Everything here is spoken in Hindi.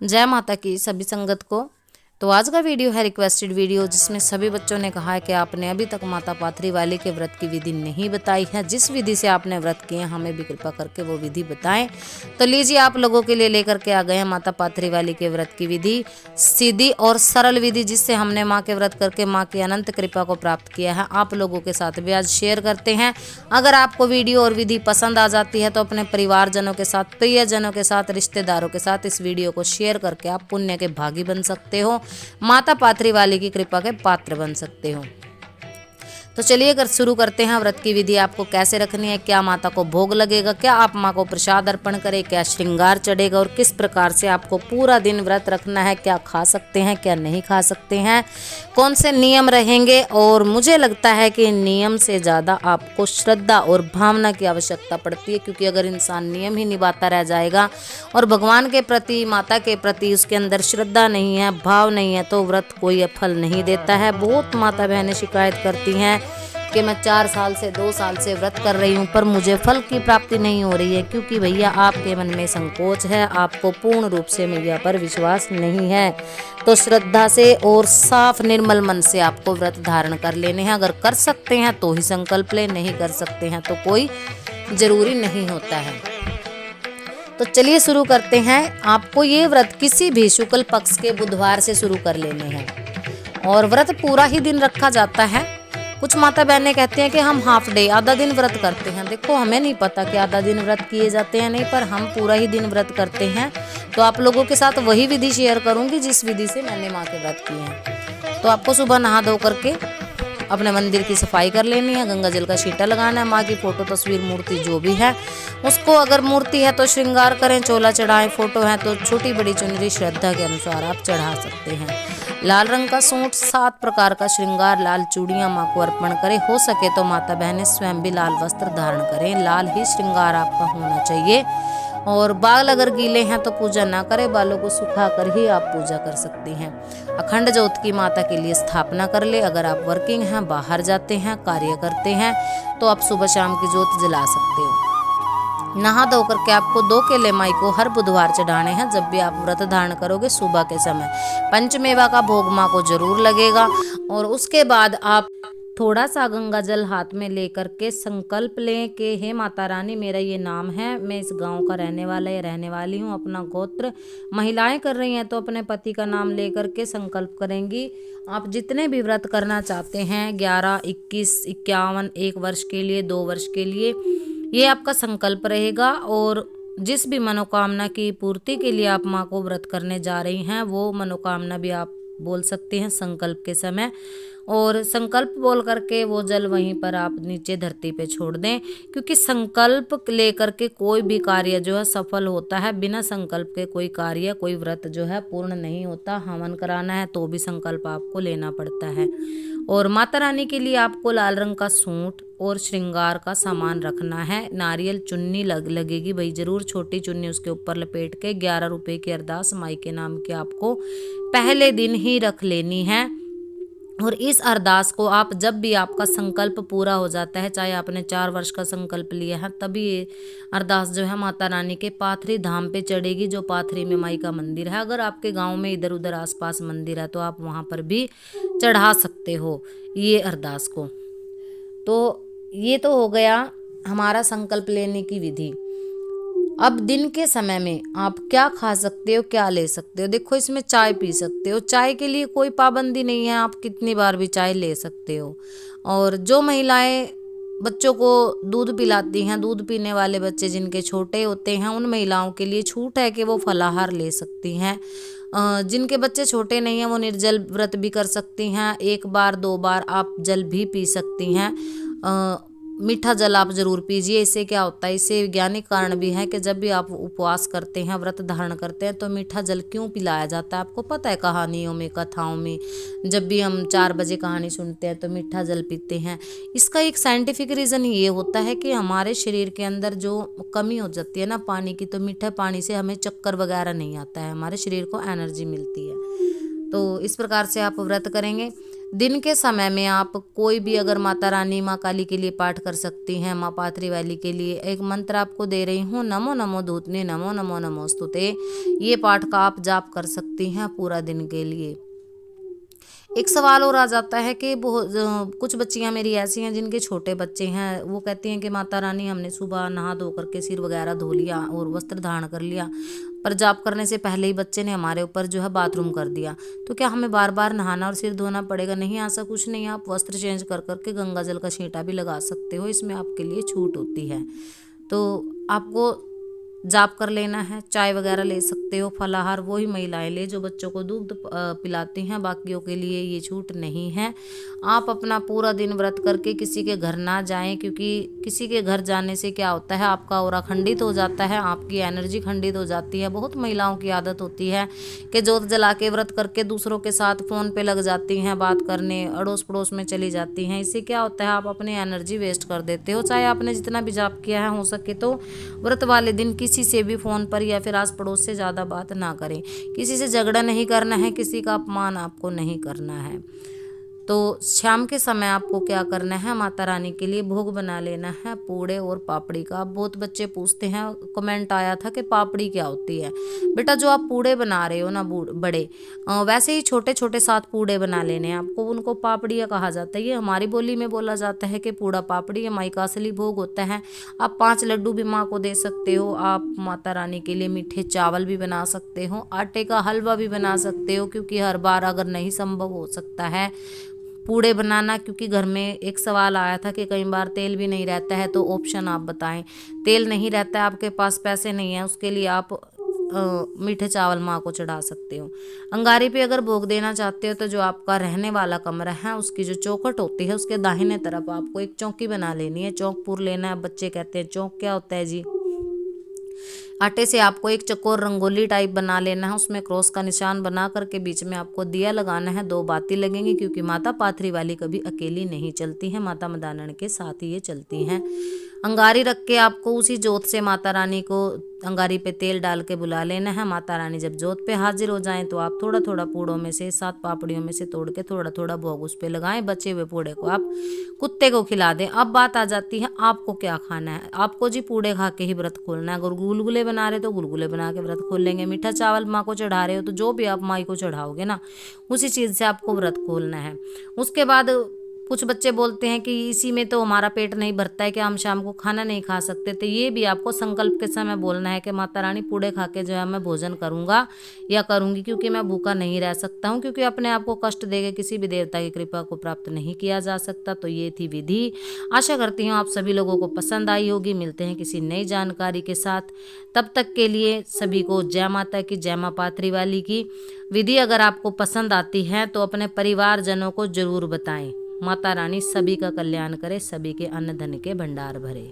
जय माता की सभी संगत को। तो आज का वीडियो है रिक्वेस्टेड वीडियो, जिसमें सभी बच्चों ने कहा है कि आपने अभी तक माता पाथरी वाली के व्रत की विधि नहीं बताई है। जिस विधि से आपने व्रत किए हमें भी कृपा करके वो विधि बताएं। तो लीजिए, आप लोगों के लिए लेकर के आ गए हैं माता पाथरी वाली के व्रत की विधि, सीधी और सरल विधि, जिससे हमने माँ के व्रत करके माँ की अनंत कृपा को प्राप्त किया है। आप लोगों के साथ भी आज शेयर करते हैं। अगर आपको वीडियो और विधि पसंद आ जाती है तो अपने परिवारजनों के साथ, प्रियजनों के साथ, रिश्तेदारों के साथ इस वीडियो को शेयर करके आप पुण्य के भागी बन सकते हो, माता पाथरी वाली की कृपा के पात्र बन सकते हो। तो चलिए अगर शुरू करते हैं। व्रत की विधि आपको कैसे रखनी है, क्या माता को भोग लगेगा, क्या आप माँ को प्रसाद अर्पण करें, क्या श्रृंगार चढ़ेगा और किस प्रकार से आपको पूरा दिन व्रत रखना है, क्या खा सकते हैं क्या नहीं खा सकते हैं, कौन से नियम रहेंगे। और मुझे लगता है कि नियम से ज़्यादा आपको श्रद्धा और भावना की आवश्यकता पड़ती है, क्योंकि अगर इंसान नियम ही निभाता रह जाएगा और भगवान के प्रति, माता के प्रति उसके अंदर श्रद्धा नहीं है, भाव नहीं है, तो व्रत कोई फल नहीं देता है। बहुत माता बहनें शिकायत करती हैं कि मैं 4 साल से 2 साल से व्रत कर रही हूँ पर मुझे फल की प्राप्ति नहीं हो रही है, क्योंकि भैया आपके मन में संकोच है, आपको पूर्ण रूप से मैया पर विश्वास नहीं है। तो श्रद्धा से और साफ निर्मल मन से आपको व्रत धारण कर लेने हैं। अगर कर सकते हैं तो ही संकल्प लें, नहीं कर सकते हैं तो कोई जरूरी नहीं होता है। तो चलिए शुरू करते हैं। आपको ये व्रत किसी भी शुक्ल पक्ष के बुधवार से शुरू कर लेने हैं और व्रत पूरा ही दिन रखा जाता है। कुछ माता बहनें कहती हैं कि हम हाफ डे, आधा दिन व्रत करते हैं। देखो, हमें नहीं पता कि आधा दिन व्रत किए जाते हैं नहीं, पर हम पूरा ही दिन व्रत करते हैं। तो आप लोगों के साथ वही विधि शेयर करूंगी जिस विधि से मैंने माँ के व्रत किए हैं। तो आपको सुबह नहा धो करके अपने मंदिर की सफाई कर लेनी है, गंगा जल का छींटा लगाना है, माँ की फोटो, तस्वीर, मूर्ति जो भी है उसको, अगर मूर्ति है तो श्रृंगार करें, चोला चढ़ाएं, फोटो है तो छोटी बड़ी चुनरी श्रद्धा के अनुसार आप चढ़ा सकते हैं। लाल रंग का सूट, 7 प्रकार का श्रृंगार, लाल चूड़ियां माँ को अर्पण करें। हो सके तो माता बहनें स्वयं भी लाल वस्त्र धारण करें। लाल ही श्रृंगार आपका होना चाहिए। और बाल अगर गीले हैं तो पूजा ना करें, बालों को सुखा कर ही आप पूजा कर सकती हैं। अखंड ज्योत की माता के लिए स्थापना कर ले। अगर आप वर्किंग हैं, बाहर जाते हैं, कार्य करते हैं, तो आप सुबह शाम की ज्योत जला सकते हो। नहा धो करके आपको 2 केले माई को हर बुधवार चढ़ाने हैं। जब भी आप व्रत धारण करोगे सुबह के समय पंचमेवा का भोग माँ को जरूर लगेगा। और उसके बाद आप थोड़ा सा गंगा जल हाथ में लेकर के संकल्प लें कि हे माता रानी, मेरा ये नाम है, मैं इस गांव का रहने वाला या रहने वाली हूँ, अपना गोत्र। महिलाएं कर रही हैं तो अपने पति का नाम लेकर के संकल्प करेंगी। आप जितने भी व्रत करना चाहते हैं, 11, 21, 51, 1 वर्ष के लिए, 2 वर्ष के लिए, ये आपका संकल्प रहेगा। और जिस भी मनोकामना की पूर्ति के लिए आप माँ को व्रत करने जा रही हैं, वो मनोकामना भी आप बोल सकते हैं संकल्प के समय। और संकल्प बोल करके वो जल वहीं पर आप नीचे धरती पे छोड़ दें, क्योंकि संकल्प लेकर के कोई भी कार्य जो है सफल होता है। बिना संकल्प के कोई कार्य, कोई व्रत जो है पूर्ण नहीं होता। हवन कराना है तो भी संकल्प आपको लेना पड़ता है। और माता रानी के लिए आपको लाल रंग का सूट और श्रृंगार का सामान रखना है। नारियल चुन्नी लगेगी भाई, जरूर छोटी चुन्नी उसके ऊपर लपेट के 11 रुपए की अरदास माई के नाम की आपको पहले दिन ही रख लेनी है। और इस अरदास को आप, जब भी आपका संकल्प पूरा हो जाता है, चाहे आपने 4 वर्ष का संकल्प लिया है, तभी ये अरदास जो है माता रानी के पाथरी धाम पे चढ़ेगी, जो पाथरी में माई का मंदिर है। अगर आपके गांव में इधर उधर आसपास मंदिर है तो आप वहां पर भी चढ़ा सकते हो ये अरदास को। तो ये तो हो गया हमारा संकल्प लेने की विधि। अब दिन के समय में आप क्या खा सकते हो, क्या ले सकते हो। देखो, इसमें चाय पी सकते हो, चाय के लिए कोई पाबंदी नहीं है, आप कितनी बार भी चाय ले सकते हो। और जो महिलाएं बच्चों को दूध पिलाती हैं, दूध पीने वाले बच्चे जिनके छोटे होते हैं, उन महिलाओं के लिए छूट है कि वो फलाहार ले सकती हैं। जिनके बच्चे छोटे नहीं हैं वो निर्जल व्रत भी कर सकती हैं। 1 बार 2 बार आप जल भी पी सकती हैं। मीठा जल आप जरूर पीजिए। इससे क्या होता है, इससे वैज्ञानिक कारण भी है कि जब भी आप उपवास करते हैं, व्रत धारण करते हैं, तो मीठा जल क्यों पिलाया जाता है आपको पता है। कहानियों में, कथाओं में, जब भी हम 4 बजे कहानी सुनते हैं तो मीठा जल पीते हैं। इसका एक साइंटिफिक रीज़न ये होता है कि हमारे शरीर के अंदर जो कमी हो जाती है ना पानी की, तो मीठे पानी से हमें चक्कर वगैरह नहीं आता है, हमारे शरीर को एनर्जी मिलती है। तो इस प्रकार से आप व्रत करेंगे। दिन के समय में आप कोई भी अगर माता रानी माँ काली के लिए पाठ कर सकती हैं, माँ पाथरी वाली के लिए एक मंत्र आपको दे रही हूँ, नमो नमो धूतने नमो नमो नमोस्तुते। ये पाठ का आप जाप कर सकती हैं पूरा दिन के लिए। एक सवाल और आ जाता है कि बहुत कुछ बच्चियां मेरी ऐसी हैं जिनके छोटे बच्चे हैं, वो कहती हैं कि माता रानी हमने सुबह नहा धो करके सिर वगैरह धो लिया और वस्त्र धारण कर लिया, पर जाप करने से पहले ही बच्चे ने हमारे ऊपर जो है बाथरूम कर दिया, तो क्या हमें बार बार नहाना और सिर धोना पड़ेगा? नहीं, ऐसा कुछ नहीं है। आप वस्त्र चेंज कर करके गंगा जल का छींटा भी लगा सकते हो, इसमें आपके लिए छूट होती है। तो आपको जाप कर लेना है, चाय वगैरह ले सकते हो, फलाहार वही महिलाएं ले जो बच्चों को दूध पिलाती हैं, बाकियों के लिए ये छूट नहीं है। आप अपना पूरा दिन व्रत करके किसी के घर ना जाएं, क्योंकि किसी के घर जाने से क्या होता है, आपका ऑरा खंडित हो जाता है, आपकी एनर्जी खंडित हो जाती है। बहुत महिलाओं की आदत होती है कि जोत जला के व्रत करके दूसरों के साथ फ़ोन पे लग जाती हैं बात करने, अड़ोस पड़ोस में चली जाती हैं। इससे क्या होता है, आप अपनी एनर्जी वेस्ट कर देते हो। चाहे आपने जितना भी जाप किया है, हो सके तो व्रत वाले दिन किसी से भी फ़ोन पर या फिर आस पड़ोस से ज़्यादा बात ना करें। किसी से झगड़ा नहीं करना है, किसी का अपमान आपको नहीं करना है। तो शाम के समय आपको क्या करना है, माता रानी के लिए भोग बना लेना है पूड़े और पापड़ी का। बहुत बच्चे पूछते हैं, कमेंट आया था कि पापड़ी क्या होती है। बेटा जो आप पूड़े बना रहे हो ना बड़े, वैसे ही छोटे छोटे 7 पूड़े बना लेने हैं आपको, उनको पापड़ियाँ कहा जाता है। ये हमारी बोली में बोला जाता है कि पूड़ा पापड़ी ये माई का असली भोग होता है। आप 5 लड्डू भी माँ को दे सकते हो। आप माता रानी के लिए मीठे चावल भी बना सकते हो, आटे का हलवा भी बना सकते हो, क्योंकि हर बार अगर नहीं संभव हो सकता है पूड़े बनाना, क्योंकि घर में एक सवाल आया था कि कई बार तेल भी नहीं रहता है, तो ऑप्शन आप बताएं। तेल नहीं रहता है आपके पास, पैसे नहीं है, उसके लिए आप मीठे चावल माँ को चढ़ा सकते हो। अंगारी पे अगर भोग देना चाहते हो तो जो आपका रहने वाला कमरा है उसकी जो चौखट होती है उसके दाहिने तरफ आपको एक चौकी बना लेनी है, चौकपुर लेना है। बच्चे कहते हैं चौक क्या होता है जी? आटे से आपको एक चकोर रंगोली टाइप बना लेना है, उसमें क्रॉस का निशान बना करके बीच में आपको दिया लगाना है। 2 बाती लगेंगी, क्योंकि माता पाथरी वाली कभी अकेली नहीं चलती है, माता मदानन के साथ ही ये चलती हैं। अंगारी रख के आपको उसी जोत से माता रानी को अंगारी पे तेल डाल के बुला लेना है। माता रानी जब जोत पे हाजिर हो जाएं तो आप थोड़ा थोड़ा पूड़ों में से 7 पापड़ियों में से तोड़ के थोड़ा थोड़ा भोग उस पे लगाएं। बचे हुए पूड़े को आप कुत्ते को खिला दें। अब बात आ जाती है आपको क्या खाना है। आपको जी पूड़े खा के ही व्रत खोलना है। अगर गुलगुले बना रहे तो गुलगुले बना के व्रत खोल लेंगे। मीठा चावल माँ को चढ़ा रहे हो तो जो भी आप माई को चढ़ाओगे ना, उसी चीज़ से आपको व्रत खोलना है। उसके बाद कुछ बच्चे बोलते हैं कि इसी में तो हमारा पेट नहीं भरता है, कि हम शाम को खाना नहीं खा सकते। तो ये भी आपको संकल्प के समय बोलना है कि माता रानी पूड़े खा के जो है मैं भोजन करूंगा या करूंगी, क्योंकि मैं भूखा नहीं रह सकता हूँ, क्योंकि अपने आप को कष्ट देके किसी भी देवता की कृपा को प्राप्त नहीं किया जा सकता। तो ये थी विधि। आशा करती हूँ आप सभी लोगों को पसंद आई होगी। मिलते हैं किसी नई जानकारी के साथ, तब तक के लिए सभी को जय माता की, जय माँ पाथरी वाली की। विधि अगर आपको पसंद आती है तो अपने परिवारजनों को जरूर बताएं। माता रानी सभी का कल्याण करे, सभी के अन्न धन के भंडार भरे।